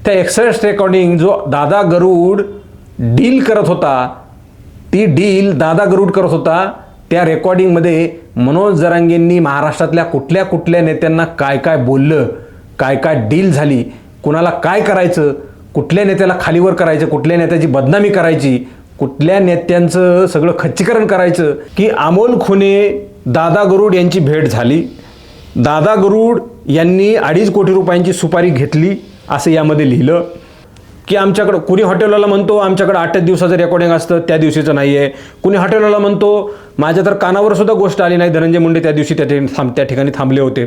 त्या access recording जो दादा गरुड डील करत होता, ती डील दादा गरुड करत होता, त्या रेकॉर्डिंगमध्ये मनोज जरांगेंनी महाराष्ट्रातल्या कुठल्या कुठल्या नेत्यांना काय काय बोललं, काय काय डील झाली, कुणाला काय करायचं, कुठल्या नेत्याला खालीवर करायचं, कुठल्या नेत्याची बदनामी करायची, कुठल्या नेत्यांचं सगळं खच्चीकरण करायचं, की अमोल खुने दादा गरुड यांची भेट झाली. दादा गरुड यांनी 2.5 कोटी रुपयांची सुपारी घेतली असं यामध्ये लिहिलं. की आमच्याकडं कुणी हॉटेलवाला म्हणतो आमच्याकडं 8 दिवसाचं रेकॉर्डिंग असतं, त्या दिवशीचं नाही आहे. कुणी हॉटेलवाला म्हणतो माझ्या तर कानावर सुद्धा गोष्ट आली नाही, धनंजय मुंडे त्या दिवशी त्या ठिकाणी थांबले होते.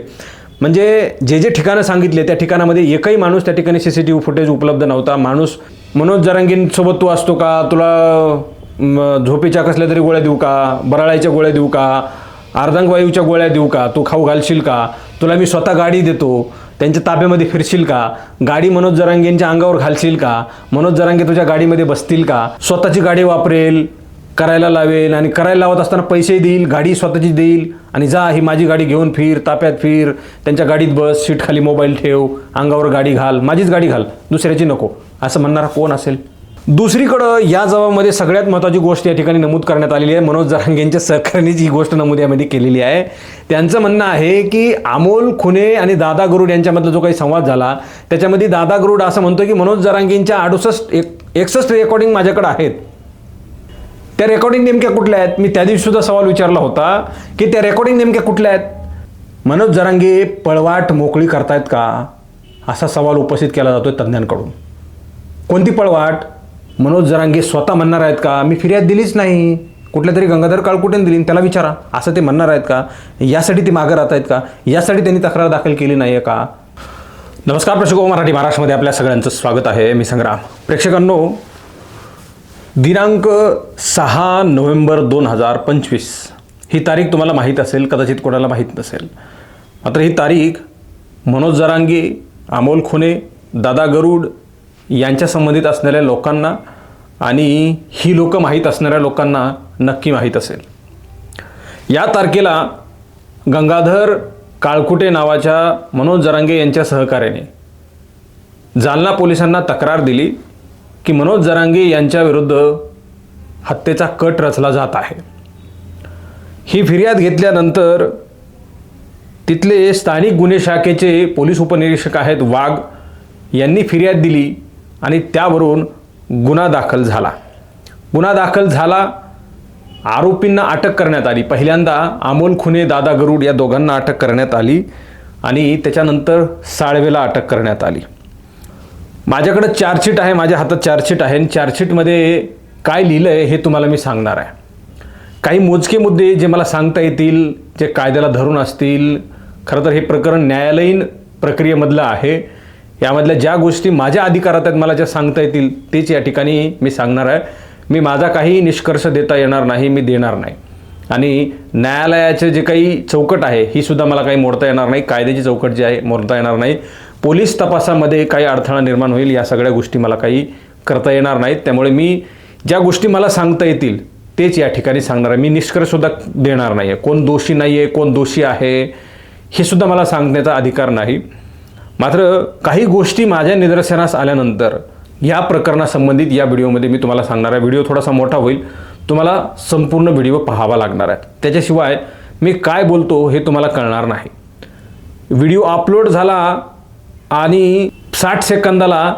म्हणजे जे ठिकाणं सांगितले त्या ठिकाणामध्ये एकही माणूस त्या ठिकाणी CCTV फुटेज उपलब्ध नव्हता. माणूस मनोज जरांगेंसोबत तू असतो का, तुला झोपेच्या कसल्या तरी गोळ्या देऊ का, बराळाच्या गोळ्या देऊ का, अर्धांगवायूच्या गोळ्या देऊ का, तू खाऊ घालशील का, तुला मी स्वतः गाडी देतो, त्यांच्या ताब्यामध्ये फिरशील का, गाडी मनोज जरांगेंच्या अंगावर घालशील का, मनोज जरांगे तुझ्या गाडीमध्ये बसतील का, स्वतःची गाडी वापरेल, करायला लावेल आणि करायला लावत असताना पैसे देईल, गाडी स्वतःची देईल आणि जा ही माझी गाडी घेऊन फिर, ताप्यात फिर, त्यांच्या गाडीत बस, सीट खाली मोबाईल ठेव, अंगावर गाडी घाल, माझीच गाडी घाल, दुसऱ्याची नको, असं म्हणणारा कोण असेल? दुसरीकडं या जबाबामध्ये सगळ्यात महत्त्वाची गोष्ट या ठिकाणी नमूद करण्यात आलेली आहे. मनोज जरांगेंच्या सहकार्यानेच ही गोष्ट नमूद यामध्ये केलेली आहे. त्यांचं म्हणणं आहे की अमोल खुने आणि दादा गरुड यांच्यामधला जो काही संवाद झाला त्याच्यामध्ये दादा गरुड असं म्हणतो की मनोज जरांगेंच्या 61 रेकॉर्डिंग माझ्याकडे आहेत. त्या रेकॉर्डिंग नेमक्या कुठल्या आहेत? मी त्या दिवशी सुद्धा सवाल विचारला होता की त्या रेकॉर्डिंग नेमक्या कुठल्या आहेत? मनोज जरांगे पळवाट मोकळी करतायत का, असा सवाल उपस्थित केला जातोय तज्ज्ञांकडून. कोणती पळवाट? मनोज जरांगे स्वतः म्हणणार आहेत का मी फिर्याद दिलीच नाही, कुठल्या तरी गंगाधर काळकुटेने दिली, त्याला विचारा, असं ते म्हणणार आहेत का? यासाठी ते मागे राहत आहेत का? यासाठी त्यांनी तक्रार दाखल केली नाही आहे का? नमस्कार प्रेक्षको, मराठी महाराष्ट्रामध्ये आपल्या सगळ्यांचं स्वागत आहे. मी संग्राम. प्रेक्षकांनो, दिनांक 6 नोव्हेंबर 2025 ही तारीख तुम्हाला माहीत असेल, कदाचित कोणाला माहीत नसेल. मात्र ही तारीख मनोज जरांगे, अमोल खुने, दादा गरुड यांच्या संबंधित असणाऱ्या लोकांना आणि ही लोकं माहीत असणाऱ्या लोकांना नक्की माहीत असेल. या तारखेला गंगाधर काळकुटे नावाच्या मनोज जरांगे यांच्या सहकार्याने जालना पोलिसांना तक्रार दिली की मनोज जरांगे यांच्या विरुद्ध हत्येचा कट रचला जात आहे. ही फिर्याद घेतल्यानंतर तिथले स्थानिक गुन्हे शाखेचे पोलीस उपनिरीक्षक आहेत वाघ यांनी फिर्याद दिली आणि त्यावरून गुन्हा दाखल झाला. गुन्हा दाखल झाला, आरोपींना अटक करण्यात आली. पहिल्यांदा अमोल खुने, दादा गरुड या दोघांना अटक करण्यात आली आणि त्याच्यानंतर साळवेला अटक करण्यात आली. माझ्याकडे चार्जशीट आहे, माझ्या हातात चार्जशीट आहे. चार्जशीटमध्ये काय लिहिलं आहे हे तुम्हाला मी सांगणार आहे. काही मोजके मुद्दे जे मला सांगता येतील, जे कायद्याला धरून असतील. खरं तर हे प्रकरण न्यायालयीन प्रक्रियेमधलं आहे. यामधल्या ज्या गोष्टी माझ्या अधिकारात आहेत, मला ज्या सांगता येतील तेच या ठिकाणी मी सांगणार आहे. मी माझा काही निष्कर्ष देता येणार नाही, मी देणार नाही. आणि न्यायालयाचे जे काही चौकट आहे ही सुद्धा मला काही मोडता येणार नाही. कायद्याची चौकट जी आहे मोडता येणार नाही. पोलीस तपासामध्ये काही अडथळा निर्माण होईल या सगळ्या गोष्टी मला काही करता येणार नाहीत. त्यामुळे मी ज्या गोष्टी मला सांगता येतील तेच या ठिकाणी सांगणार आहे. मी निष्कर्षसुद्धा देणार नाही आहे. कोण दोषी नाही आहे, कोण दोषी आहे हे सुद्धा मला सांगण्याचा अधिकार नाही. मात्र काही गोष्टी माझ्या निदर्शनास आल्यानंतर या प्रकरणासंबंधित या व्हिडिओमध्ये मी तुम्हाला सांगणार आहे. व्हिडिओ थोडासा मोठा होईल, तुम्हाला संपूर्ण व्हिडिओ पाहावा लागणार आहे. त्याच्याशिवाय मी काय बोलतो हे तुम्हाला कळणार नाही. व्हिडिओ अपलोड झाला आणि 60 सेकंदाला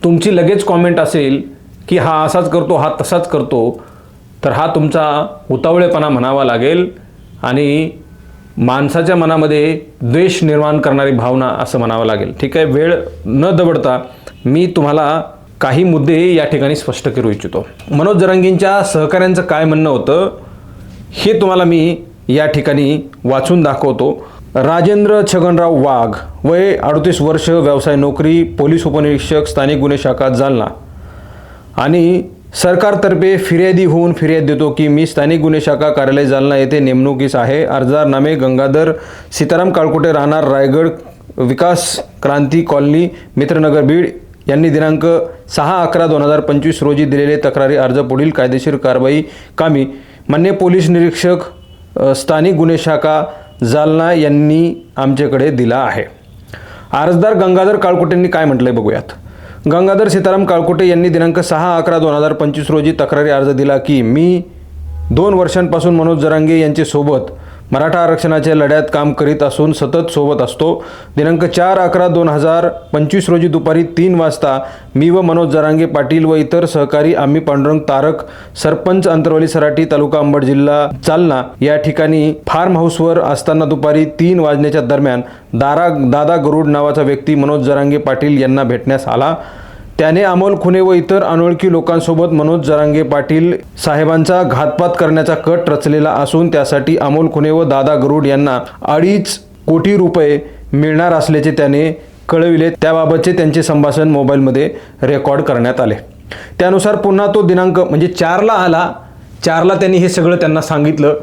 तुमची लगेच कॉमेंट असेल की हा असाच करतो, हा तसाच करतो, तर हा तुमचा उतावळेपणा म्हणावा लागेल आणि माणसाच्या मनामध्ये द्वेष निर्माण करणारी भावना असं म्हणावं लागेल. ठीक आहे, वेळ न दवडता मी तुम्हाला काही मुद्दे या ठिकाणी स्पष्ट करू इच्छितो. मनोज जरांगेंच्या सहकाऱ्यांचं काय म्हणणं होतं हे तुम्हाला मी या ठिकाणी वाचून दाखवतो. राजेंद्र छगनराव वाघ, वय 38 वर्ष, व्यवसाय नोकरी, पोलीस उपनिरीक्षक, स्थानिक गुन्हे शाखा जालना. आणि सरकारतर्फे फिर्यादी होऊन फिर्याद देतो की मी स्थानिक गुन्हे शाखा कार्यालय जालना येथे नेमणुकीस आहे. अर्जदार नामे गंगाधर सीताराम काळकुटे, राहणार रायगड, विकास क्रांती कॉलनी, मित्रनगर, बीड यांनी दिनांक 6/11/2025 रोजी दिलेले तक्रारी अर्ज पुढील कायदेशीर कारवाई कामी मान्य पोलीस निरीक्षक स्थानिक गुन्हे शाखा जालना यांनी आमच्याकडे दिला आहे. अर्जदार गंगाधर काळकुटेंनी काय म्हटलंय बघूयात. गंगाधर सीताराम काळकुटे यांनी दिनांक 6/11/2025 रोजी तक्रारी अर्ज दिला की मी 2 वर्षांपासून मनोज जरांगे यांच्यासोबत मराठा आरक्षणाच्या लढ्यात काम करीत असून सतत सोबत असतो. दिनांक 4/11/2025 रोजी दुपारी 3 वाजता मी व मनोज जरांगे पाटील व इतर सहकारी आम्ही पांडुरंग तारक सरपंच अंतरवली सराटी तालुका अंबड जिल्हा जालना या ठिकाणी फार्म हाऊसवर असताना दुपारी 3 वाजण्याच्या दरम्यान दादा गरुड नावाचा व्यक्ती मनोज जरांगे पाटील यांना भेटण्यास आला. त्याने अमोल खुने व इतर अनोळखी लोकांसोबत मनोज जरांगे पाटील साहेबांचा घातपात करण्याचा कट रचलेला असून त्यासाठी अमोल खुने व दादा गरुड यांना 2.5 कोटी रुपये मिळणार असल्याचे त्याने कळविले. त्याबाबतचे त्यांचे संभाषण मोबाईलमध्ये रेकॉर्ड करण्यात आले. त्यानुसार पुन्हा तो दिनांक म्हणजे 4ला आला. 4ला त्यांनी हे सगळं त्यांना सांगितलं.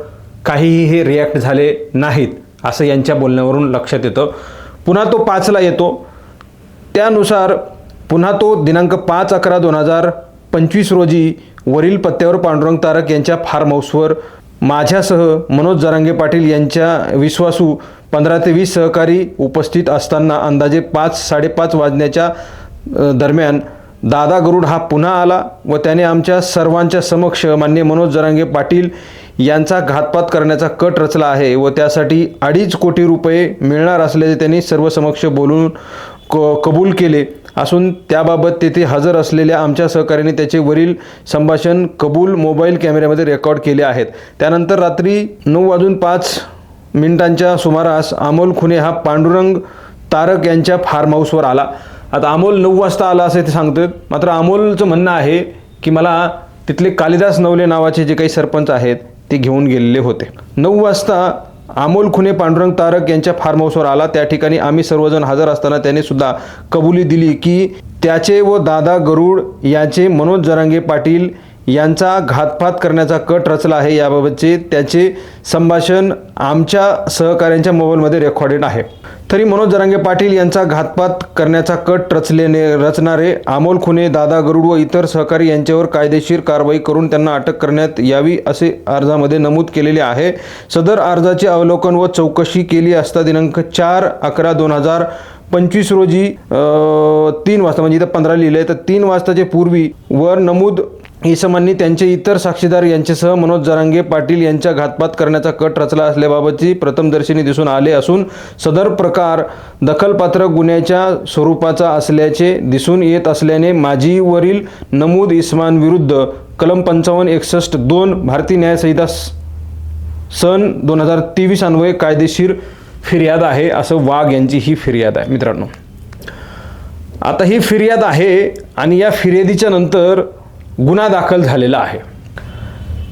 काहीही हे रिॲक्ट झाले नाहीत असं यांच्या बोलण्यावरून लक्षात येतं. पुन्हा तो 5ला येतो. त्यानुसार पुन्हा तो दिनांक 5/11/2025 रोजी वरील पत्त्यावर पांडुरंग तारक यांच्या फार्म हाऊसवर माझ्यासह मनोज जरांगे पाटील यांच्या विश्वासू 15 ते 20 सहकारी उपस्थित असताना अंदाजे 5-5:30 वाजण्याच्या दरम्यान दादा गरुड हा पुन्हा आला व त्याने आमच्या सर्वांच्या समक्ष माननीय मनोज जरांगे पाटील यांचा घातपात करण्याचा कट रचला आहे व त्यासाठी 2.5 कोटी रुपये मिळणार असल्याचे त्यांनी सर्व समक्ष बोलून कबूल केले असून त्याबाबत तेथे हजर असलेल्या आमच्या सहकार्याने त्याचे वरील संभाषण कबूल मोबाईल कॅमेऱ्यामध्ये रेकॉर्ड केले आहेत. त्यानंतर रात्री 9:05 सुमारास अमोल खुने हा पांडुरंग तारक यांच्या फार्म हाऊसवर आला. आता अमोल 9 वाजता आला असं ते सांगतोय. मात्र अमोलचं म्हणणं आहे की मला तिथले कालिदास नवले नावाचे जे काही सरपंच आहेत ते घेऊन गेलेले होते. 9 वाजता अमोल खुने पांडुरंग तारक यांच्या फार्म हाऊसवर आला. त्या ठिकाणी आम्ही सर्वजण हजर असताना त्याने सुद्धा कबुली दिली की त्याचे व दादा गरुड याचे मनोज जरांगे पाटील यांचा घातपात करण्याचा कट रचला आहे. याबाबतचे त्याचे संभाषण आमच्या सहकाऱ्यांच्या मोबाईलमध्ये रेकॉर्डेड आहे. तरी मनोज जरांगे पाटील यांचा घातपात करण्याचा कट रचणारे अमोल खुने, दादा गरुड व इतर सहकारी यांच्यावर कायदेशीर कारवाई करून त्यांना अटक करण्यात यावी असे अर्जामध्ये नमूद केलेले आहे. सदर अर्जाचे अवलोकन व चौकशी केली असता दिनांक 4/11/2025 रोजी 3 वाजता म्हणजे इथं 15 लिहिले तर 3 वाजताचे पूर्वी वर नमूद इसमांनी त्यांचे इतर साक्षीदार यांच्यासह मनोज जरांगे पाटील यांच्या घातपात करण्याचा कट रचला असल्याबाबतची प्रथमदर्शनी दिसून आले असून सदर प्रकार दखलपात्र गुन्ह्याच्या स्वरूपाचा असल्याचे दिसून येत असल्याने माझी वरील नमूद इसमांविरुद्ध कलम 55-61-2 भारतीय न्यायसंहिता सन 2023 अन्वये कायदेशीर फिर्याद आहे असं वाघ यांची ही फिर्याद आहे. मित्रांनो, आता ही फिर्याद आहे आणि या फिर्यादीच्या नंतर गुन्हा दाखल झालेला आहे.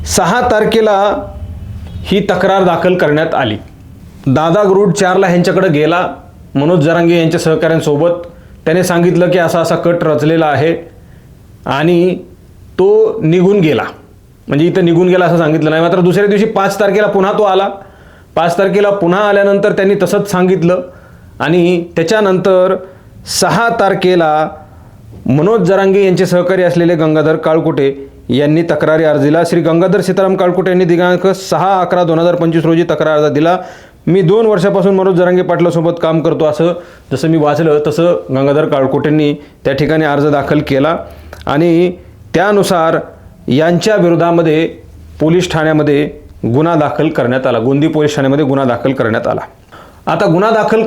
6 तारखेला ही तक्रार दाखल करण्यात आली. दादा गरुड 4ला ह्यांच्याकडे गेला मनोज जरांगे यांच्या सहकाऱ्यांसोबत. त्याने सांगितलं की असा असा कट रचलेला आहे आणि तो निघून गेला. म्हणजे इथं निघून गेला असं सांगितलं नाही. मात्र दुसऱ्या दिवशी 5 तारखेला पुन्हा तो आला. 5 तारखेला पुन्हा आल्यानंतर त्यांनी तसंच सांगितलं आणि त्याच्यानंतर 6 तारखेला मनोज जरांगे यांचे सहकारी असलेले गंगाधर काळकुटे यांनी तक्रारी अर्ज दिला. श्री गंगाधर सीताराम काळकुटे यांनी दिनांक 6/11/2025 रोजी तक्रार अर्ज दिला. मी 2 वर्षापासून मनोज जरांगे पाटलासोबत काम करतो असं जसं मी वाचलं तसं गंगाधर काळकुटेंनी त्या ठिकाणी अर्ज दाखल केला आणि त्यानुसार यांच्या विरोधामध्ये पोलीस ठाण्यामध्ये गुन्हा दाखल करण्यात आला. गोंदी पोलीस ठाण्यामध्ये गुन्हा दाखल करण्यात आला. आता गुन्हा दाखल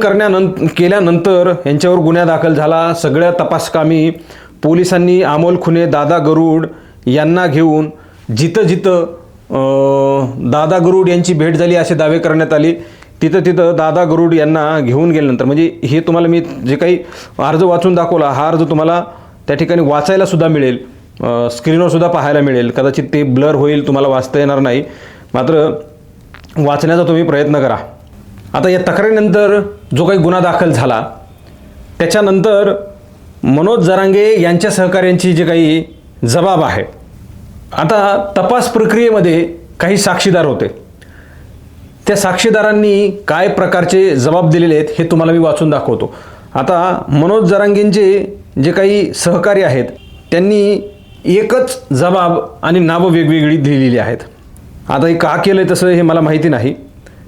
केल्यानंतर यांच्यावर गुन्हा दाखल झाला. सगळ्या तपासकामी पोलिसांनी अमोल खुने, दादा गरुड यांना घेऊन जिथं जिथं दादा गरुड यांची भेट झाली असे दावे करण्यात आले तिथं दादा गरुड यांना घेऊन गेल्यानंतर म्हणजे हे तुम्हाला मी जे काही अर्ज वाचून दाखवला हा अर्ज तुम्हाला त्या ठिकाणी वाचायला सुद्धा मिळेल, स्क्रीनवर सुद्धा पाहायला मिळेल. कदाचित ते ब्लर होईल, तुम्हाला वाचता येणार नाही, मात्र वाचण्याचा तुम्ही प्रयत्न करा. आता या तक्रारीनंतर जो काही गुन्हा दाखल झाला त्याच्यानंतर मनोज जरांगे यांच्या सहकाऱ्यांची जे काही जबाब आहे. आता तपास प्रक्रियेमध्ये काही साक्षीदार होते. त्या साक्षीदारांनी काय प्रकारचे जबाब दिलेले आहेत हे तुम्हाला मी वाचून दाखवतो. आता मनोज जरांगेंचे जे काही सहकारी आहेत त्यांनी एकच जबाब आणि नावं वेगवेगळी दिलेली आहेत. आता हे का केलं आहे तसं हे मला माहिती नाही,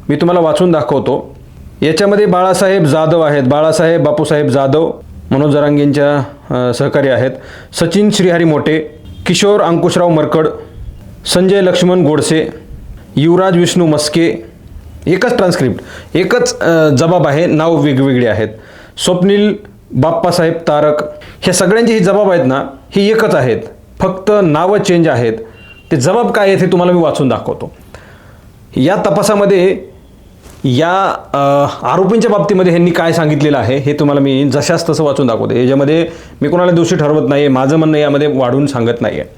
मी तुम्हाला वाचून दाखवतो. याच्यामध्ये बाळासाहेब जाधव आहेत, बाळासाहेब बापूसाहेब जाधव, मनोज जरांगेंच्या सहकारी आहेत, सचिन श्रीहरी मोठे, किशोर अंकुशराव मरकड, संजय लक्ष्मण गोडसे, युवराज विष्णू मस्के. एकच ट्रान्स्क्रिप्ट, एकच जबाब आहे, नाव वेगवेगळी आहेत. स्वप्नील बाप्पासाहेब तारक, ह्या सगळ्यांची ही जबाब आहेत ना, ही एकच आहेत, फक्त नावं चेंज आहेत. ते जबाब काय आहेत हे तुम्हाला मी वाचून दाखवतो. या तपासामध्ये या आरोपींच्या बाबतीमध्ये ह्यांनी काय सांगितलेलं आहे हे तुम्हाला मी जशास तसं वाचून दाखवतो. याच्यामध्ये मी कोणाला दोषी ठरवत नाही आहे, माझं म्हणणं यामध्ये वाढून सांगत नाही आहे.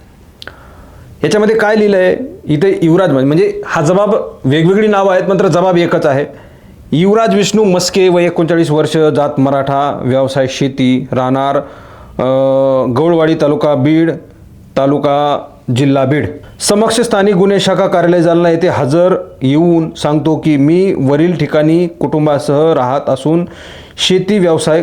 याच्यामध्ये काय लिहिलं आहे, इथे युवराज म्हणजे हा जबाब वेगवेगळी नावं आहेत, मात्र जबाब एकच आहे. युवराज विष्णू मस्के, वय 39 वर्ष, जात मराठा, व्यवसाय शेती, राहणार गौळवाडी, तालुका बीड, तालुका जिल्हा बीड. समक्ष स्थानिक गुन्हे शाखा कार्यालय जालना येथे हजर येऊन सांगतो की मी वरील ठिकाणी कुटुंबासह राहत असून शेती व्यवसाय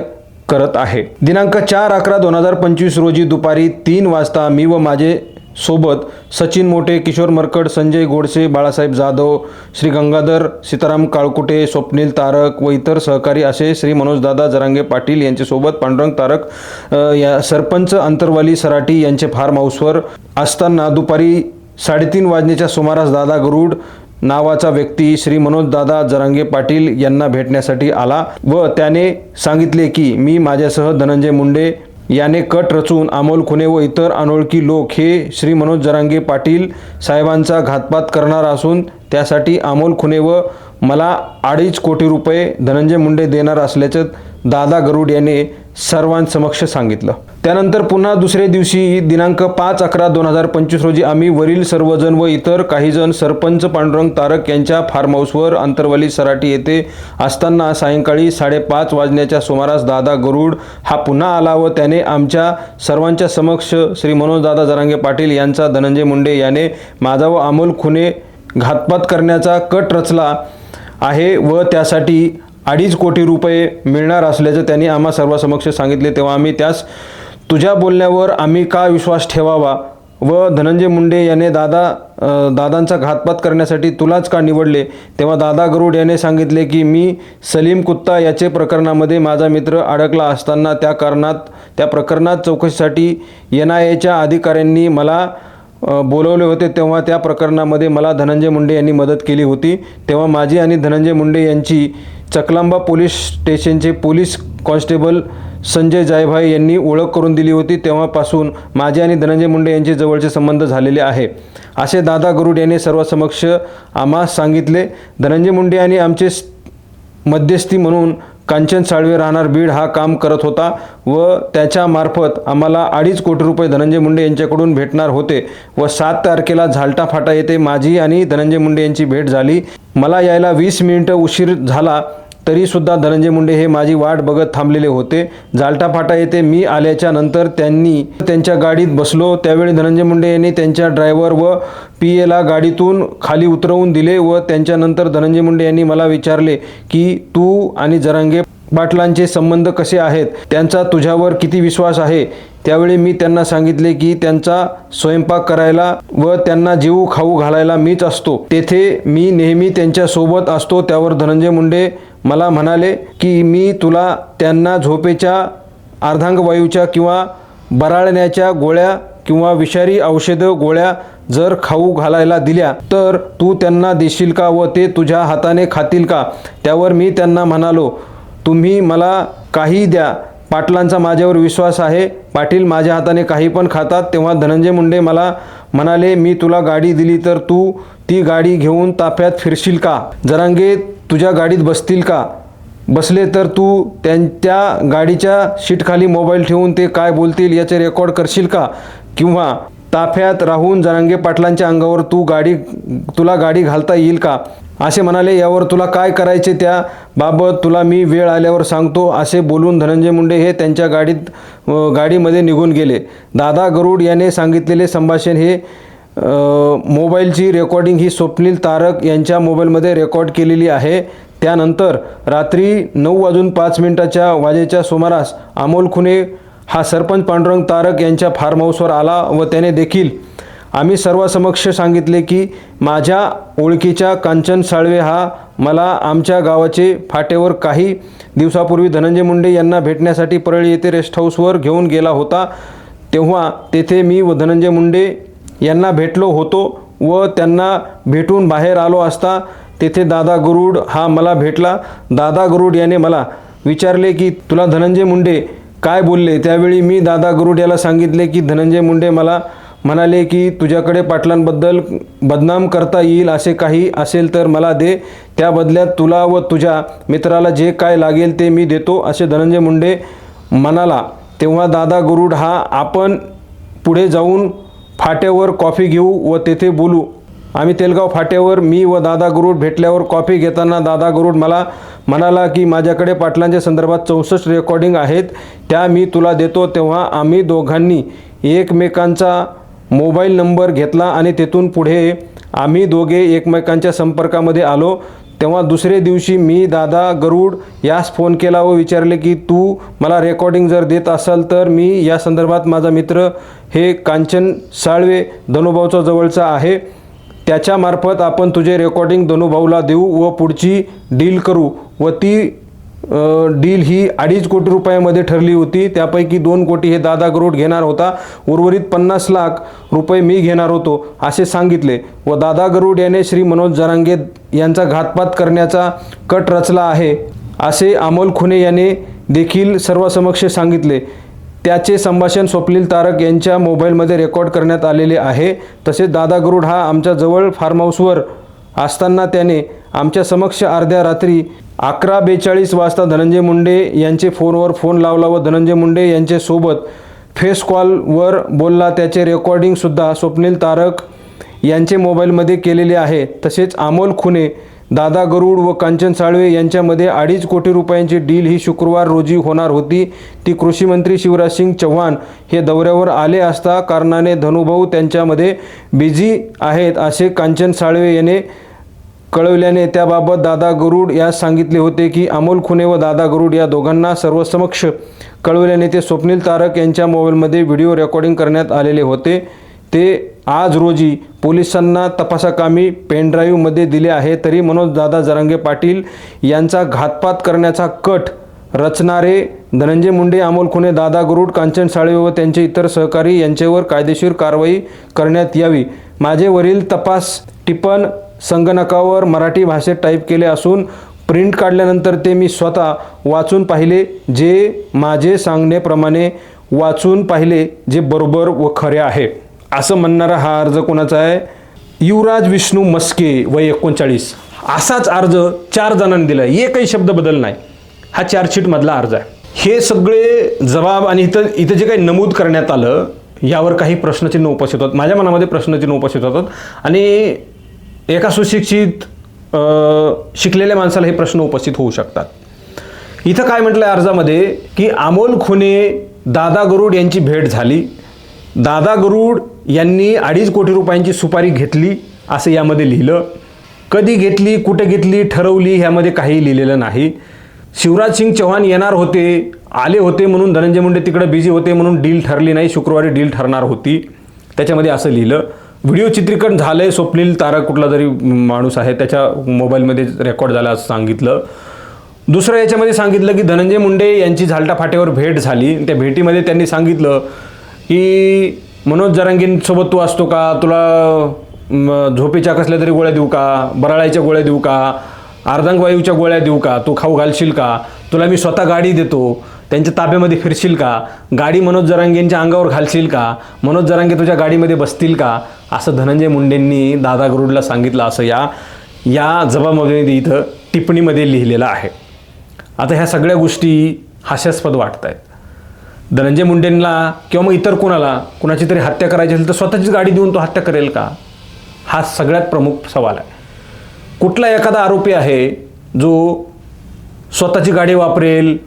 करत आहे. दिनांक 4/11/2025 रोजी दुपारी 3 वाजता मी व माझे सोबत सचिन मोठे, किशोर मरकड, संजय गोडसे, बाळासाहेब जाधव, श्री गंगाधर सीताराम काळकुटे, स्वप्नील तारक व इतर सहकारी असे श्री मनोजदादा जरांगे पाटील यांच्यासोबत पांडुरंग तारक या सरपंच अंतरवाली सराटी यांचे फार्म हाऊसवर असताना दुपारी 3:30 वाजण्याच्या सुमारास दादा गरुड नावाचा व्यक्ती श्री मनोजदादा जरांगे पाटील यांना भेटण्यासाठी आला व त्याने सांगितले की मी माझ्यासह धनंजय मुंडे याने कट रचून अमोल खुने व इतर अनोळखी लोक हे श्री मनोज जरांगे पाटील साहेबांचा घातपात करणार असून त्यासाठी अमोल खुने व मला 2.5 कोटी रुपये धनंजय मुंडे देणार असल्याचं दादा गरुड याने सर्वांसमक्ष सांगितलं. त्यानंतर पुन्हा दुसऱ्या दिवशी दिनांक 5/11/2025 रोजी आम्ही वरील सर्वजण व इतर काही जण सरपंच पांडुरंग तारक यांच्या फार्म हाऊसवर अंतरवाली सराटी येथे असताना सायंकाळी 5:30 वाजण्याच्या सुमारास दादा गरुड हा पुन्हा आला व त्याने आमच्या सर्वांच्या समक्ष श्री मनोजदादा जरांगे पाटील यांचा धनंजय मुंडे याने माझा व अमोल खुने घातपात करण्याचा कट रचला आहे व त्यासाठी 2.5 कोटी रुपये मिळणार असल्याचं त्यांनी आम्हा सर्वांसमक्ष सांगितले. तेव्हा आम्ही त्यास तुझ्या बोलण्यावर आम्ही का विश्वास ठेवावा व धनंजय मुंडे याने दादांचा घातपात करण्यासाठी तुलाच का निवडले. तेव्हा दादा गरुड याने सांगितले की मी सलीम कुत्ता याचे प्रकरणामध्ये माझा मित्र अडकला असताना त्या प्रकरणात चौकशीसाठी NIAच्या अधिकाऱ्यांनी मला बोलवले होते. तेव्हा त्या प्रकरणामध्ये मला धनंजय मुंडे यांनी मदत केली होती. तेव्हा माझी आणि धनंजय मुंडे यांची चकलांबा पोलीस स्टेशनचे पोलीस कॉन्स्टेबल संजय जायभाई यांनी ओळख करून दिली होती. तेव्हापासून माझे आणि धनंजय मुंडे यांचे जवळचे संबंध झालेले आहे असे दादा गरुड यांनी सर्वांसमक्ष आम्हास सांगितले. धनंजय मुंडे यांनी आमचे मध्यस्थी म्हणून कांचन साळवे राहणार बीड हा काम करत होता व त्याच्या मार्फत आम्हाला 2.5 कोटी रुपये धनंजय मुंडे यांच्याकडून भेटणार होते व 7 तारखेला झालटा फाटा येथे माझी आणि धनंजय मुंडे यांची भेट झाली. मला यायला 20 मिनिटं उशीर झाला तरीसुद्धा धनंजय मुंडे हे माझी वाट बघत थांबलेले होते. झालटा फाटा येथे मी आल्याच्या नंतर त्यांनी त्यांच्या गाडीत बसलो. त्यावेळी धनंजय मुंडे यांनी त्यांच्या ड्रायव्हर व PAला गाडीतून खाली उतरवून दिले व त्यांच्यानंतर धनंजय मुंडे यांनी मला विचारले की तू आणि जरांगे पाटलांचे संबंध कसे आहेत, त्यांचा तुझ्यावर किती विश्वास आहे. त्यावेळी मी त्यांना सांगितले की त्यांचा स्वयंपाक करायला व त्यांना जीव खाऊ घालायला मीच असतो, तेथे मी नेहमी त्यांच्या सोबत असतो. त्यावर धनंजय मुंडे मला म्हणाले की मी तुला त्यांना झोपेच्या अर्धांगवायूच्या किंवा बराळण्याच्या गोळ्या किंवा विषारी औषधं गोळ्या जर खाऊ घालायला दिल्या तर तू त्यांना देशील का व ते तुझ्या हाताने खातील का. त्यावर मी त्यांना म्हणालो तुम्ही मला काही द्या, पाटलांचा माझ्यावर विश्वास आहे, पाटील माझ्या हाताने काही पण खातात. तेव्हा धनंजय मुंडे मला म्हणाले मी तुला गाडी दिली तर तू ती गाडी घेऊन ताफ्यात फिरशील का, जरांगे तुझ्या गाडीत बसतील का, बसले तर तू त्यांच्या गाडीच्या सीटखाली मोबाईल ठेवून ते काय बोलतील याचे रेकॉर्ड करशील का, किंवा ताफ्यात राहून जरांगे पाटलांच्या अंगावर तुला गाडी घालता येईल का असे म्हणाले. यावर तुला काय करायचे त्याबाबत तुला मी वेळ आल्यावर सांगतो असे बोलून धनंजय मुंडे हे त्यांच्या गाडीमध्ये निघून गेले. दादा गरुड याने सांगितलेले संभाषण हे मोबाईलची रेकॉर्डिंग ही स्वप्नील तारक यांच्या मोबाईलमध्ये रेकॉर्ड केलेली आहे. त्यानंतर रात्री 9:05 वाजेच्या सुमारास अमोल खुने हा सरपंच पांडुरंग तारक यांच्या फार्म हाऊसवर आला व त्याने देखील आम्ही सर्वांसमक्ष सांगितले की माझ्या ओळखीच्या कांचन साळवे हा मला आमच्या गावाचे फाटेवर काही दिवसापूर्वी धनंजय मुंडे यांना भेटण्यासाठी परळी येथे रेस्ट हाऊसवर घेऊन गेला होता. तेव्हा तेथे मी व धनंजय मुंडे यांना भेटलो होतो व त्यांना भेटून बाहेर आलो असता तेथे दादा गरुड हा मला भेटला. दादा गरुड याने मला विचारले की तुला धनंजय मुंडे काय बोलले. त्यावेळी मी दादा गरुड याला सांगितले की धनंजय मुंडे मला म्हणाले की तुझ्याकडे पाटलांबद्दल बदनाम करता येईल असे काही असेल तर मला दे, त्या बदल्यात तुला व तुझ्या मित्राला जे काय लागेल ते मी देतो असे धनंजय मुंडे म्हणाला. तेव्हा दादा गरुड हा आपण पुढे जाऊन फाट्यावर कॉफी घेऊ व तेथे बोलू. आम्ही तेलगाव फाट्यावर मी व दादा गरुड भेटल्यावर कॉफी घेताना दादा गरुड मला म्हणाला की माझ्याकडे पाटलांच्या संदर्भात 64 रेकॉर्डिंग आहेत, त्या मी तुला देतो. तेव्हा आम्ही दोघांनी एकमेकांचा मोबाईल नंबर घेतला आणि तेथून पुढे आम्ही दोघे एकमेकांच्या संपर्कामध्ये आलो. तेव्हा दुसरे दिवशी मी दादा गरुड यास फोन केला व विचारले की तू मला रेकॉर्डिंग जर देत असाल तर मी या संदर्भात माझा मित्र हे कांचन साळवे धनुभाऊचा जवळचा आहे, त्याच्यामार्फत आपण तुझे रेकॉर्डिंग धनुभाऊला देऊ व पुढची डील करू. व ती डील ही 2.5 कोटी रुपयामध्ये ठरली होती. त्यापैकी 2 कोटी हे दादा गरुड घेणार होता, उर्वरित 50 लाख रुपये मी घेणार होतो असे सांगितले. व दादा गरुड याने श्री मनोज जरांगे यांचा घातपात करण्याचा कट रचला आहे असे अमोल खुने याने देखील सर्वांसमक्ष सांगितले. त्याचे संभाषण स्वप्नील तारक यांच्या मोबाईलमध्ये रेकॉर्ड करण्यात आलेले आहे. तसेच दादा गरुड हा आमच्या जवळ फार्म हाऊसवर असताना त्याने आमच्या समक्ष अर्ध्या रात्री 11:42 वाजता धनंजय मुंडे यांचे फोनवर फोन लावला व धनंजय मुंडे यांच्यासोबत फेस कॉलवर बोलला. त्याचे रेकॉर्डिंगसुद्धा स्वप्नील तारक यांचे मोबाईलमध्ये केलेले आहे. तसेच अमोल खुने, दादा गरुड व कांचन साळवे यांच्यामध्ये 2.5 कोटी रुपयांची डील ही शुक्रवार रोजी होणार होती. ती कृषी मंत्री शिवराजसिंग चौहान हे दौऱ्यावर आले असता कारणाने धनुभाऊ त्यांच्यामध्ये बिझी आहेत असे कांचन साळवे याने कळवल्याने त्याबाबत दादा गरुड यास सांगितले होते की अमोल खुने व दादा गरुड या दोघांना सर्वसमक्ष कळवल्याने ते स्वप्नील तारक यांच्या मोबाईलमध्ये व्हिडिओ रेकॉर्डिंग करण्यात आलेले होते. ते आज रोजी पोलिसांना तपासाकामी पेनड्राईव्हमध्ये दिले आहे. तरी मनोज दादा जरांगे पाटील यांचा घातपात करण्याचा कट रचणारे धनंजय मुंडे, अमोल खुने, दादा गरुड, कांचन साळवे व त्यांचे इतर सहकारी यांच्यावर कायदेशीर कारवाई करण्यात यावी. माझे वरील तपास टिपण संगणकावर मराठी भाषेत टाईप केले असून प्रिंट काढल्यानंतर ते मी स्वतः वाचून पाहिले. जे माझे सांगण्याप्रमाणे वाचून पाहिले जे बरोबर व खरे आहे असं म्हणणारा हा अर्ज कोणाचा आहे? युवराज विष्णू मस्के वय 39. असाच अर्ज 4 जणांनी दिला, एकही शब्द बदल नाही. हा चार्जशीटमधला अर्ज आहे. हे सगळे जबाब आणि इथं जे काही नमूद करण्यात आलं यावर काही प्रश्नचिन्ह उपस्थित होतात. माझ्या मनामध्ये प्रश्नचिन्ह उपस्थित होतात आणि एका सुशिक्षित शिकलेल्या माणसाला हे प्रश्न उपस्थित होऊ शकतात. इथं काय म्हटलं आहे अर्जामध्ये की अमोल खुने, दादा गरुड यांची भेट झाली. दादा गरुड यांनी 2.5 कोटी रुपयांची सुपारी घेतली असं यामध्ये लिहिलं. कधी घेतली, कुठे घेतली, ठरवली ह्यामध्ये काही लिहिलेलं नाही. शिवराजसिंग चौहान येणार होते, आले होते म्हणून धनंजय मुंडे तिकडे बिझी होते म्हणून डील ठरली नाही, शुक्रवारी डील ठरणार होती, त्याच्यामध्ये असं लिहिलं. व्हिडिओ चित्रीकरण झालं आहे, स्वप्नील तारक कुठला तरी माणूस आहे त्याच्या मोबाईलमध्ये रेकॉर्ड झाला असं सांगितलं. दुसरं याच्यामध्ये सांगितलं की धनंजय मुंडे यांची झालटा फाट्यावर भेट झाली. त्या भेटीमध्ये त्यांनी सांगितलं की मनोज जरांगेंसोबत तू असतो का, तुला झोपेच्या कसल्या तरी गोळ्या देऊ का, बराळाच्या गोळ्या देऊ का, अर्धांगवायूच्या गोळ्या देऊ का, तू खाऊ घालशील का, तुला मी स्वतः गाडी देतो, त्यांच्या ताब्यामध्ये फिरशील का, गाडी मनोज जरांगेंच्या अंगावर घालशील का, मनोज जरांगे तुझ्या गाडीमध्ये बसतील का, असं धनंजय मुंडेंनी दादा गरुडला सांगितलं असं या जबाबामध्ये इथं टिप्पणीमध्ये लिहिलेलं आहे. आता ह्या सगळ्या गोष्टी हास्यास्पद वाटत आहेत. धनंजय मुंडेंना किंवा मग इतर कुणाची तरी हत्या करायची असेल तर स्वतःचीच गाडी देऊन तो हत्या करेल का, हा सगळ्यात प्रमुख सवाल आहे. कुठला एखादा आरोपी आहे जो स्वतःची गाडी वापरेल,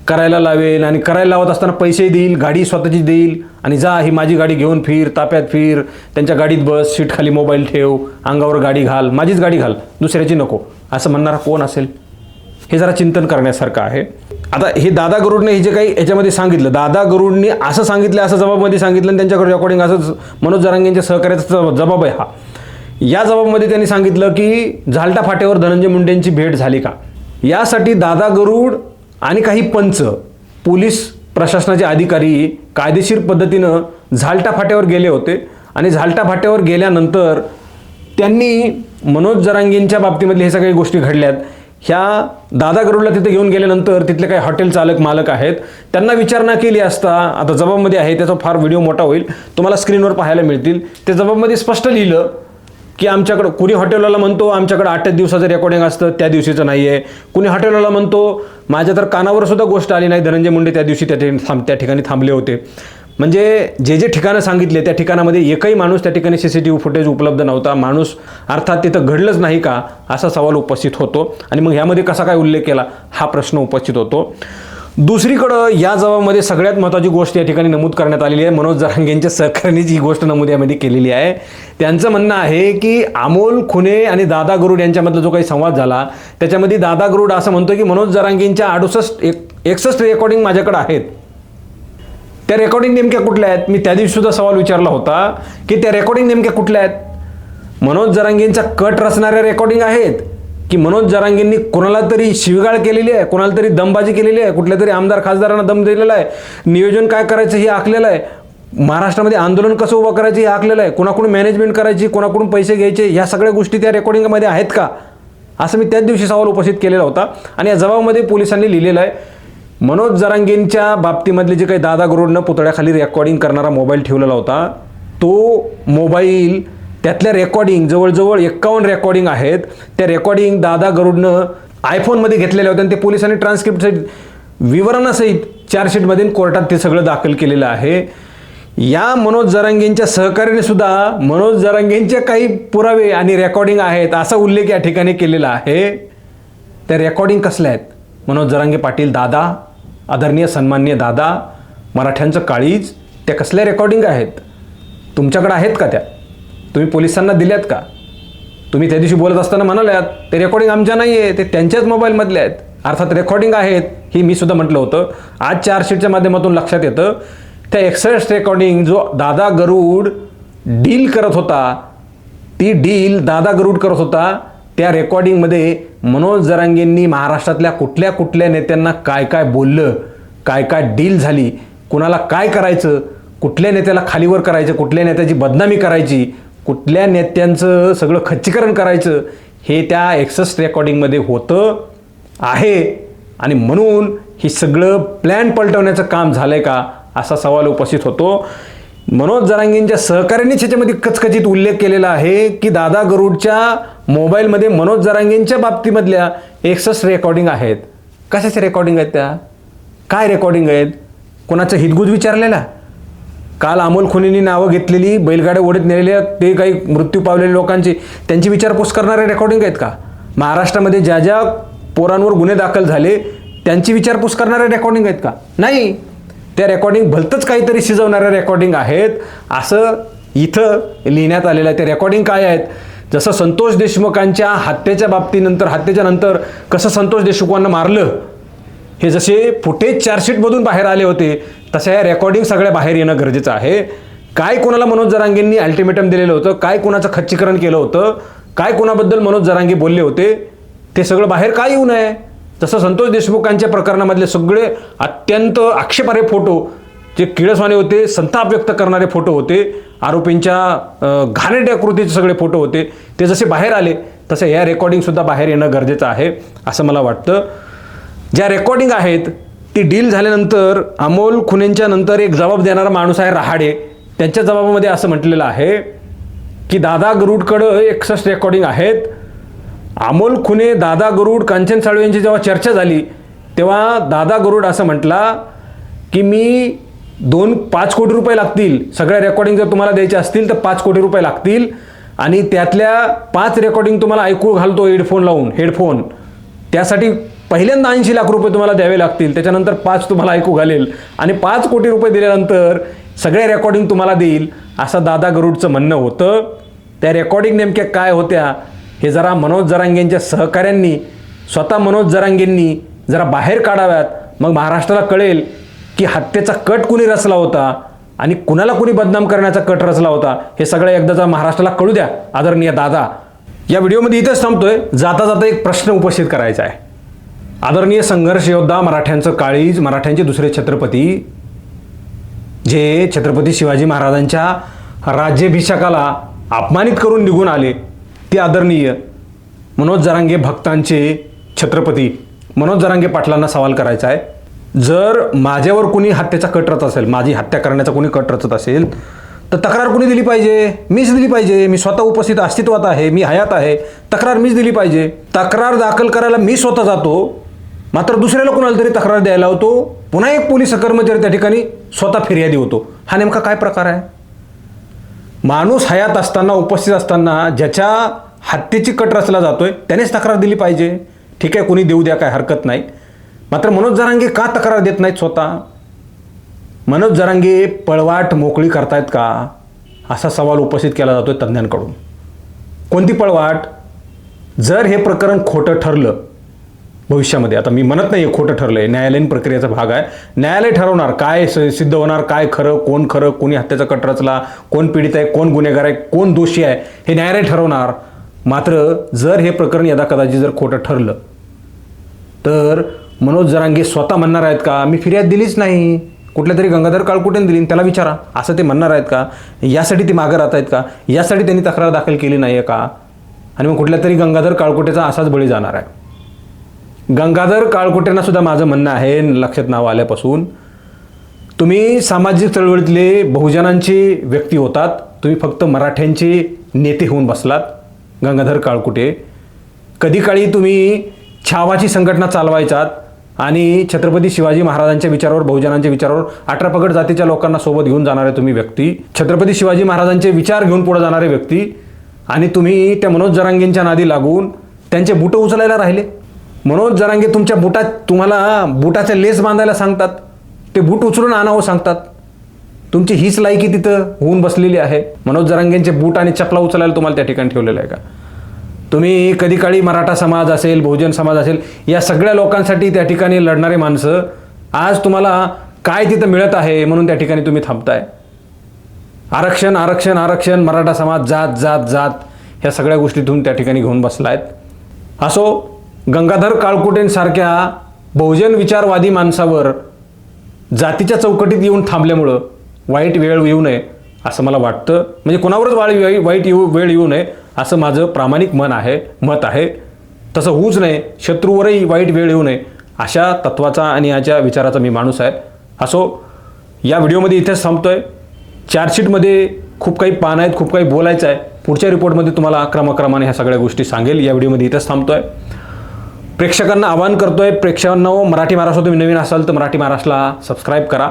करायला लावेल आणि करायला लावत असताना पैसे देईल, गाडी स्वतःची देईल आणि जा ही माझी गाडी घेऊन फिर, ताप्यात फिर, त्यांच्या गाडीत बस, सीट खाली मोबाईल ठेव, अंगावर गाडी घाल, माझीच गाडी घाल, दुसऱ्याची नको, असं म्हणणारा कोण असेल? हे जरा चिंतन करण्यासारखं आहे. आता हे दादा गरुडने हे जे काही याच्यामध्ये सांगितलं, दादा गरुडने असं सांगितलं, असं जबाबमध्ये सांगितलं आणि त्यांच्याकडे रेकॉर्डिंग, असं मनोज जरांगेंच्या सहकार्याचा जबाब आहे हा. या जबाबामध्ये त्यांनी सांगितलं की झालटा फाट्यावर धनंजय मुंडेंची भेट झाली का. यासाठी दादा गरुड आणि काही पंच, पोलीस प्रशासनाचे अधिकारी कायदेशीर पद्धतीनं झालटा फाट्यावर गेले होते आणि झालटा फाट्यावर गेल्यानंतर त्यांनी मनोज जरांगेंच्या बाबतीमधले हे सगळ्या गोष्टी घडल्यात. ह्या दादा गरुडला तिथे घेऊन गेल्यानंतर तिथले काही हॉटेल चालक मालक आहेत त्यांना विचारणा केली असता, आता जबाबमध्ये आहे त्याचा फार व्हिडिओ मोठा होईल, तुम्हाला स्क्रीनवर पाहायला मिळतील. त्या जबाबमध्ये स्पष्ट लिहिलं की आमच्याकडं कुणी हॉटेलवाला म्हणतो आमच्याकडं 8 दिवसाचं रेकॉर्डिंग असतं, त्या दिवशीचं नाही आहे. कुणी हॉटेलवाला म्हणतो माझ्या तर कानावर सुद्धा गोष्ट आली नाही, धनंजय मुंडे त्या दिवशी त्या ठिकाणी थांबले होते. म्हणजे जे ठिकाणं सांगितले त्या ठिकाणामध्ये एकही माणूस त्या ठिकाणी CCTV फुटेज उपलब्ध नव्हता. माणूस अर्थात तिथं घडलंच नाही का असा सवाल उपस्थित होतो. आणि मग ह्यामध्ये कसा काय उल्लेख केला हा प्रश्न उपस्थित होतो. दुसरीकडं या जबाबामध्ये सगळ्यात महत्त्वाची गोष्ट या ठिकाणी नमूद करण्यात आलेली आहे, मनोज जरांगेंच्या सहकाऱ्यांनीच ही गोष्ट नमूद यामध्ये केलेली आहे. त्यांचं म्हणणं आहे की अमोल खुने आणि दादा गरुड यांच्यामधला जो काही संवाद झाला त्याच्यामध्ये दादा गरुड असं म्हणतो की मनोज जरांगेंच्या 61 रेकॉर्डिंग माझ्याकडे आहेत. त्या रेकॉर्डिंग नेमक्या कुठल्या आहेत? मी त्या दिवशी सुद्धा सवाल विचारला होता की त्या रेकॉर्डिंग नेमक्या कुठल्या आहेत? मनोज जरांगेंचा कट रचणाऱ्या रेकॉर्डिंग आहेत की मनोज जरांगेंनी कोणाला तरी शिवीगाळ केलेली आहे, कोणाला तरी दमबाजी केलेली आहे, कुठल्या तरी आमदार खासदारांना दम दिलेला आहे, नियोजन काय करायचं हे आखलेलं आहे, महाराष्ट्रामध्ये आंदोलन कसं उभं करायचं हे आखलेलं आहे, कोणाकडून मॅनेजमेंट करायची, कोणाकडून पैसे घ्यायचे, ह्या सगळ्या गोष्टी त्या रेकॉर्डिंगमध्ये आहेत का असं मी त्याच दिवशी सवाल उपस्थित केलेला होता. आणि या जबाबामध्ये पोलिसांनी लिहिलेलं आहे मनोज जरांगेंच्या बाबतीमधले जे काही दादा गरुडनं पुतळ्याखाली रेकॉर्डिंग करणारा मोबाईल ठेवलेला होता तो मोबाईल, त्यातल्या रेकॉर्डिंग जवळजवळ 51 रेकॉर्डिंग आहेत. त्या रेकॉर्डिंग दादा गरुडनं आयफोनमध्ये घेतलेल्या होत्या आणि ते पोलिसांनी ट्रान्स्क्रिप्टसहित विवरणासहित चार्जशीटमध्ये कोर्टात ते सगळं दाखल केलेलं आहे. या मनोज जरांगेंच्या सहकार्याने सुद्धा मनोज जरांगेंचे काही पुरावे आणि रेकॉर्डिंग आहेत असा उल्लेख या ठिकाणी केलेला आहे. त्या रेकॉर्डिंग कसल्या आहेत? मनोज जरांगे पाटील दादा, आदरणीय सन्माननीय दादा, मराठ्यांचं काळीज, त्या कसल्या रेकॉर्डिंग आहेत? तुमच्याकडे आहेत का त्या? तुम्ही पोलिसांना दिल्यात का? तुम्ही त्या दिवशी बोलत असताना म्हणाल्यात ते रेकॉर्डिंग आमच्या नाही आहे, ते त्यांच्याच मोबाईलमधले आहेत. अर्थात रेकॉर्डिंग आहेत ही मी सुद्धा म्हटलं होतं. आज चार्जशीटच्या माध्यमातून लक्षात येतं त्या 61 रेकॉर्डिंग जो दादा गरुड डील करत होता, ती डील दादा गरुड करत होता. त्या रेकॉर्डिंगमध्ये मनोज जरांगेंनी महाराष्ट्रातल्या कुठल्या कुठल्या नेत्यांना काय काय बोललं, काय काय डील झाली, कुणाला काय करायचं, कुठल्या नेत्याला खालीवर करायचं, कुठल्या नेत्याची बदनामी करायची, कुठल्या नेत्यांचं सगळं खच्चीकरण करायचं, हे त्या 61 रेकॉर्डिंगमध्ये होतं आहे. आणि म्हणून हे सगळं प्लॅन पलटवण्याचं काम झालंय का असा सवाल उपस्थित होतो. मनोज जरांगेंच्या सहकाऱ्यांनीच ह्याच्यामध्ये कचकचित उल्लेख केलेला आहे की दादा गरुडच्या मोबाईलमध्ये मनोज जरांगेंच्या बाबतीमधल्या 61 रेकॉर्डिंग आहेत. कशाच्या रेकॉर्डिंग आहेत त्या? काय रेकॉर्डिंग आहेत? कोणाचं हितगुज विचारलेला? काल अमोल खुनेंनी नावं घेतलेली, बैलगाड्या ओढत नेलेल्या ते काही मृत्यू पावलेल्या लोकांची त्यांची विचारपूस करणारे रेकॉर्डिंग आहेत का? महाराष्ट्रामध्ये ज्या ज्या पोरांवर गुन्हे दाखल झाले त्यांची विचारपूस करणारे रेकॉर्डिंग आहेत का? नाही. त्या रेकॉर्डिंग भलतंच काहीतरी शिजवणाऱ्या रेकॉर्डिंग आहेत असं इथं लिहिण्यात आलेलं आहे. ते रेकॉर्डिंग काय आहेत? जसं संतोष देशमुखांच्या हत्येच्या नंतर कसं संतोष देशमुखांना मारलं हे जसे फुटेज चार्जशीटमधून बाहेर आले होते तशा या रेकॉर्डिंग सगळ्या बाहेर येणं गरजेचं आहे. काय कोणाला मनोज जरांगेंनी अल्टिमेटम दिलेलं होतं, काय कोणाचं खच्चीकरण केलं होतं, काय कोणाबद्दल मनोज जरांगे बोलले होते, ते सगळं बाहेर काय येऊ नये. जसं संतोष देशमुखांच्या प्रकरणामधले सगळे अत्यंत आक्षेपार्ह फोटो जे किळसवाणे होते, संताप व्यक्त करणारे फोटो होते, आरोपींच्या घाणेरड्या कृतीचे सगळे फोटो होते, ते जसे बाहेर आले तसं या रेकॉर्डिंगसुद्धा बाहेर येणं गरजेचं आहे असं मला वाटतं. ज्या रेकॉर्डिंग आहेत ती डील झाल्यानंतर अमोल खुनेंच्या नंतर एक जबाब देणारा माणूस आहे रहाडे. त्यांच्या जबाबामध्ये असं म्हटलेलं आहे की दादा गरुडकडं 61 रेकॉर्डिंग आहेत. अमोल खुने, दादा गरुड, कांचन साळवे यांची जेव्हा चर्चा झाली तेव्हा दादा गरुड असं म्हटला की मी 5 कोटी रुपये लागतील, सगळ्या रेकॉर्डिंग जर तुम्हाला द्यायचे असतील तर 5 कोटी रुपये लागतील आणि त्यातल्या 5 रेकॉर्डिंग तुम्हाला ऐकू घालतो हेडफोन लावून, त्यासाठी पहिल्यांदा 80 लाख रुपये तुम्हाला द्यावे लागतील, त्याच्यानंतर 5 तुम्हाला ऐकू घालेल आणि 5 कोटी रुपये दिल्यानंतर सगळ्या रेकॉर्डिंग तुम्हाला देईल असं दादा गरुडचं म्हणणं होतं. त्या रेकॉर्डिंग नेमक्या काय होत्या हे जरा मनोज जरांगेंच्या सहकाऱ्यांनी, स्वतः मनोज जरांगेंनी जरा बाहेर काढाव्यात. मग महाराष्ट्राला कळेल की हत्येचा कट कुणी रचला होता, आणि कुणाला कुणी बदनाम करण्याचा कट रचला होता हे सगळं एकदाचा महाराष्ट्राला कळू द्या आदरणीय दादा. या व्हिडिओमध्ये इथेच थांबतोय. जाता जाता एक प्रश्न उपस्थित करायचा आहे. आदरणीय संघर्ष योद्धा, मराठ्यांचं काळीज, मराठ्यांचे दुसरे छत्रपती, जे छत्रपती शिवाजी महाराजांच्या राज्याभिषेकाला अपमानित करून निघून आले, ते आदरणीय मनोज जरांगे भक्तांचे छत्रपती मनोज जरांगे पाटलांना सवाल करायचा आहे. जर माझ्यावर कुणी हत्येचा कट रचत असेल, माझी हत्या करण्याचा कुणी कट रचत असेल, तर तक्रार कुणी दिली पाहिजे? मीच दिली पाहिजे. मी स्वतः उपस्थित अस्तित्वात आहे, मी हयात आहे, तक्रार मीच दिली पाहिजे. तक्रार दाखल करायला मी स्वतः जातो, मात्र दुसऱ्याला कुणाला तरी तक्रार द्यायला होतो. पुन्हा एक पोलीस कर्मचारी त्या ठिकाणी स्वतः फिर्यादी होतो. हा नेमका काय प्रकार आहे? माणूस हयात असताना, उपस्थित असताना ज्याच्या हत्येची कट रचला जातोय त्यानेच तक्रार दिली पाहिजे. ठीक आहे, कोणी देऊ द्या, काय हरकत नाही. मात्र मनोज जरांगे का तक्रार देत नाहीत स्वतः? मनोज जरांगे पळवाट मोकळी करतायत का, असा सवाल उपस्थित केला जातोय तज्ज्ञांकडून. कोणती पळवाट? जर हे प्रकरण खोटं ठरलं भविष्यामध्ये, आता मी म्हणत नाही खोटं ठरलंय, न्यायालयीन प्रक्रियेचा भाग आहे, न्यायालय ठरवणार काय सिद्ध होणार, काय खरं, कोणी हत्येचा कट रचला, कोण पीडित आहे, कोण गुन्हेगार आहे, कोण दोषी आहे, हे न्यायालय ठरवणार. मात्र जर हे प्रकरण यदाकदाचित जर खोटं ठरलं तर मनोज जरांगे स्वतः म्हणणार आहेत का, मी फिर्याद दिलीच नाही, कुठल्या तरी गंगाधर काळकुटेने दिली, त्याला विचारा, असं ते म्हणणार आहेत का? यासाठी ते मागं राहत आहेत का? यासाठी त्यांनी तक्रार दाखल केली नाही आहे का? आणि मग कुठल्या तरी गंगाधर काळकुटेचा असाच बळी जाणार आहे. गंगाधर काळकुटेंना सुद्धा माझं म्हणणं आहे, लक्षात नाव आल्यापासून, तुम्ही सामाजिक चळवळीतले बहुजनांचे व्यक्ती होतात, तुम्ही फक्त मराठ्यांचे नेते होऊन बसलात. गंगाधर काळकुटे, कधी काळी तुम्ही छावाची संघटना चालवायचात आणि छत्रपती शिवाजी महाराजांच्या विचारावर, बहुजनांच्या विचारावर, 18 पगड जातीच्या लोकांना सोबत घेऊन जाणारे तुम्ही व्यक्ती, छत्रपती शिवाजी महाराजांचे विचार घेऊन पुढे जाणारे व्यक्ती, आणि तुम्ही त्या मनोज जरांगेंच्या नादी लागून त्यांचे बुटं उचलायला राहिले. मनोज जरांगे तुमच्या तुम्हाला बुटाचे लेस बांधायला सांगतात, ते बूट उचलून आणावं सांगतात. तुमची हीच लायकी तिथं होऊन बसलेली आहे. मनोज जरांगेंचे बूट आणि चपला उचलायला तुम्हाला त्या ठिकाणी ठेवलेलं आहे का? तुम्ही कधी काळी मराठा समाज असेल, बहुजन समाज असेल, या सगळ्या लोकांसाठी त्या ठिकाणी लढणारे माणसं, आज तुम्हाला काय तिथं मिळत आहे म्हणून त्या ठिकाणी तुम्ही थांबताय. आरक्षण आरक्षण आरक्षण, मराठा समाज, जात जात जात, ह्या सगळ्या गोष्टीतून त्या ठिकाणी घेऊन बसलायत. असो, गंगाधर काळकुटेंसारख्या बहुजन विचारवादी माणसावर जातीच्या चौकटीत येऊन थांबल्यामुळं वाईट वेळ येऊ नये असं मला वाटतं. म्हणजे कोणावरच वाईट वेळ येऊ नये असं माझं प्रामाणिक मत आहे. तसं होऊच नये, शत्रूवरही वाईट वेळ येऊ नये, अशा तत्वाचा आणि याच्या विचाराचा मी माणूस आहे. असो, या व्हिडिओमध्ये इथेच थांबतोय. चार्जशीटमध्ये खूप काही पान आहेत, खूप काही बोलायचं आहे. पुढच्या रिपोर्टमध्ये तुम्हाला क्रमाक्रमाने ह्या सगळ्या गोष्टी सांगेल. या व्हिडिओमध्ये इथेच थांबतोय. प्रेक्षकांना आवाहन करतोय, प्रेक्षकांना, मराठी महाराष्ट्र तुम्ही नवीन असाल तर मराठी महाराष्ट्राला सबस्क्राईब करा.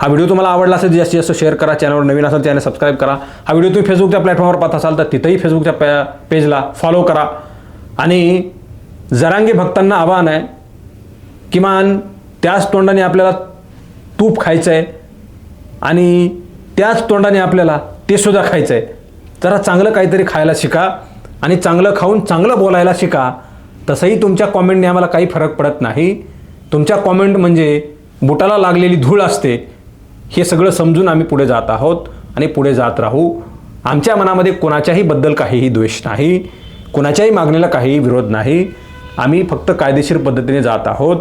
हा व्हिडिओ तुम्हाला आवडला असेल जास्तीत जास्त शेअर करा. चॅनलवर नवीन असाल चॅनल सबस्क्राईब करा. हा व्हिडिओ तुम्ही फेसबुकच्या प्लॅटफॉर्मवर पाहत असाल तर तिथंही फेसबुकच्या पेजला फॉलो करा. आणि जरांगे भक्तांना आवाहन आहे, किमान त्याच तोंडाने आपल्याला तूप खायचं आहे आणि त्याच तोंडाने आपल्याला ते सुद्धा खायचं आहे. जरा चांगलं काहीतरी खायला शिका आणि चांगलं खाऊन चांगलं बोलायला शिका. तसंही तुमच्या कॉमेंटने आम्हाला काही फरक पडत नाही. तुमच्या कॉमेंट म्हणजे बुटाला लागलेली धूळ असते. हे सगळं समजून आम्ही पुढे जात आहोत आणि पुढे जात राहू. आमच्या मनामध्ये कोणाच्याही बद्दल काहीही द्वेष नाही, कोणाच्याही मागणीला काहीही विरोध नाही. आम्ही फक्त कायदेशीर पद्धतीने जात आहोत.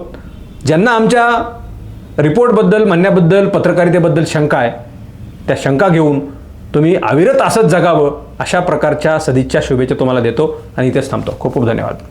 ज्यांना आमच्या रिपोर्टबद्दल, म्हणण्याबद्दल, पत्रकारितेबद्दल शंका आहे, त्या शंका घेऊन तुम्ही अविरत असंच जगावं, अशा प्रकारच्या सदिच्छा शुभेच्छा तुम्हाला देतो आणि इथेच थांबतो. खूप खूप धन्यवाद.